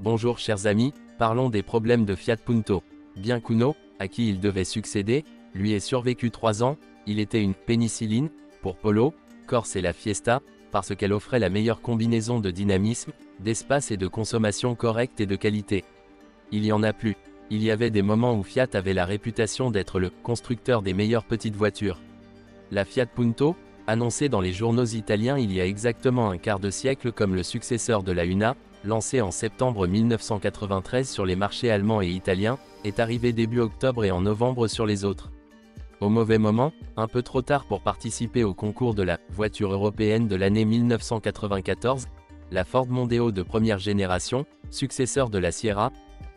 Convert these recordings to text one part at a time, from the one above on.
Bonjour chers amis, parlons des problèmes de Fiat Punto. Bien qu'Uno, à qui il devait succéder, lui ait survécu 3 ans, il était une « pénicilline » pour Polo, Corse et la Fiesta, parce qu'elle offrait la meilleure combinaison de dynamisme, d'espace et de consommation correcte et de qualité. Il y en a plus. Il y avait des moments où Fiat avait la réputation d'être le « constructeur des meilleures petites voitures ». La Fiat Punto, annoncée dans les journaux italiens il y a exactement un quart de siècle comme le successeur de la Una, lancée en septembre 1993 sur les marchés allemands et italiens, est arrivée début octobre et en novembre sur les autres. Au mauvais moment, un peu trop tard pour participer au concours de la voiture européenne de l'année 1994, la Ford Mondeo de première génération, successeur de la Sierra,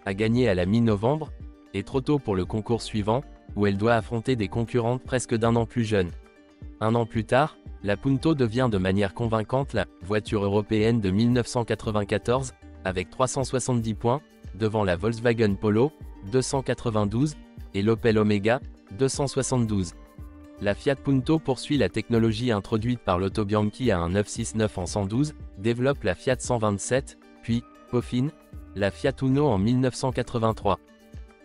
a gagné à la mi-novembre, et trop tôt pour le concours suivant, où elle doit affronter des concurrentes presque d'un an plus jeunes. Un an plus tard, la Punto devient de manière convaincante la voiture européenne de 1994, avec 370 points, devant la Volkswagen Polo, 292, et l'Opel Omega, 272. La Fiat Punto poursuit la technologie introduite par l'Auto Bianchi à un 969 en 112, développe la Fiat 127, puis, peaufine, la Fiat Uno en 1983.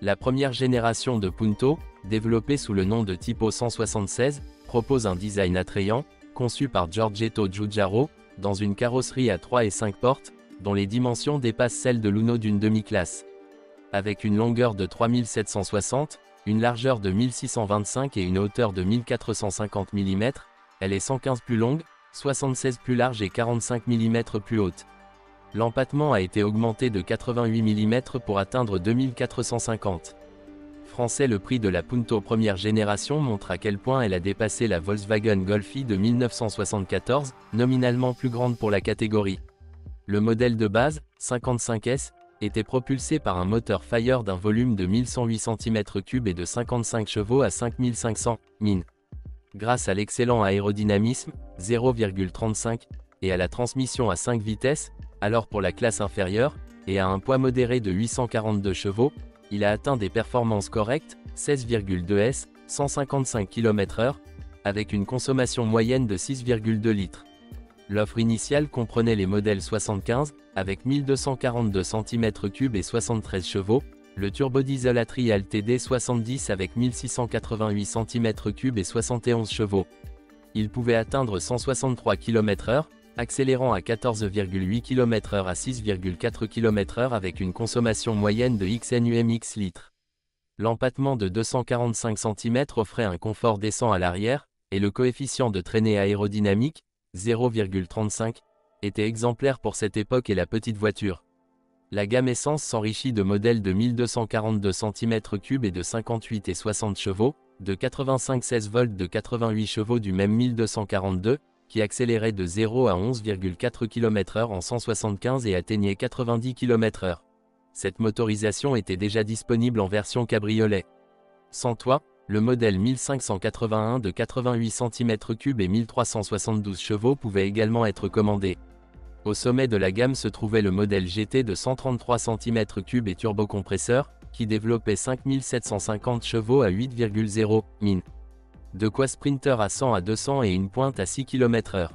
La première génération de Punto, développée sous le nom de Tipo 176, propose un design attrayant, conçu par Giorgetto Giugiaro, dans une carrosserie à 3 et 5 portes, dont les dimensions dépassent celles de l'Uno d'une demi-classe. Avec une longueur de 3760, une largeur de 1625 et une hauteur de 1450 mm, elle est 115 plus longue, 76 plus large et 45 mm plus haute. L'empattement a été augmenté de 88 mm pour atteindre 2450. Français. Le prix de la Punto première génération montre à quel point elle a dépassé la Volkswagen Golfi de 1974, nominalement plus grande pour la catégorie. Le modèle de base, 55S, était propulsé par un moteur Fire d'un volume de 1108 cm3 et de 55 chevaux à 5500 min. Grâce à l'excellent aérodynamisme, 0,35, et à la transmission à 5 vitesses, alors pour la classe inférieure, et à un poids modéré de 842 chevaux, il a atteint des performances correctes, 16,2 S, 155 km/h, avec une consommation moyenne de 6,2 litres. L'offre initiale comprenait les modèles 75, avec 1242 cm3 et 73 chevaux, le turbodiesel Atria LTD 70 avec 1688 cm3 et 71 chevaux. Il pouvait atteindre 163 km/h, accélérant à 14,8 km/h à 6,4 km/h avec une consommation moyenne de XNUMX litres. L'empattement de 245 cm offrait un confort décent à l'arrière, et le coefficient de traînée aérodynamique, 0,35, était exemplaire pour cette époque et la petite voiture. La gamme essence s'enrichit de modèles de 1242 cm3 et de 58 et 60 chevaux, de 85 16 volts de 88 chevaux du même 1242, qui accélérait de 0 à 11,4 km/h en 175 et atteignait 90 km/h. Cette motorisation était déjà disponible en version cabriolet. Sans toit, le modèle 1581 de 88 cm3 et 1372 chevaux pouvait également être commandé. Au sommet de la gamme se trouvait le modèle GT de 133 cm3 et turbocompresseur, qui développait 5750 chevaux à 8,0 min. De quoi sprinter à 100 à 200 et une pointe à 6 km/h.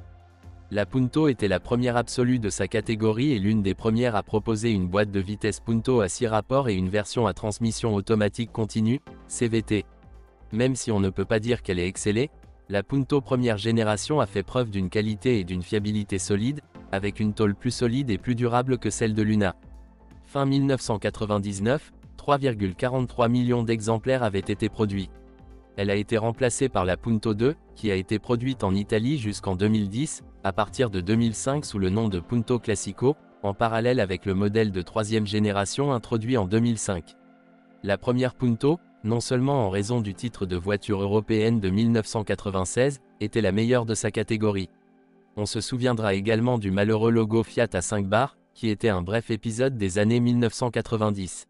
La Punto était la première absolue de sa catégorie et l'une des premières à proposer une boîte de vitesse Punto à 6 rapports et une version à transmission automatique continue, CVT. Même si on ne peut pas dire qu'elle ait excellé, la Punto première génération a fait preuve d'une qualité et d'une fiabilité solide, avec une tôle plus solide et plus durable que celle de l'Una. Fin 1999, 3,43 millions d'exemplaires avaient été produits. Elle a été remplacée par la Punto 2, qui a été produite en Italie jusqu'en 2010, à partir de 2005 sous le nom de Punto Classico, en parallèle avec le modèle de troisième génération introduit en 2005. La première Punto, non seulement en raison du titre de voiture européenne de 1996, était la meilleure de sa catégorie. On se souviendra également du malheureux logo Fiat à 5 barres, qui était un bref épisode des années 1990.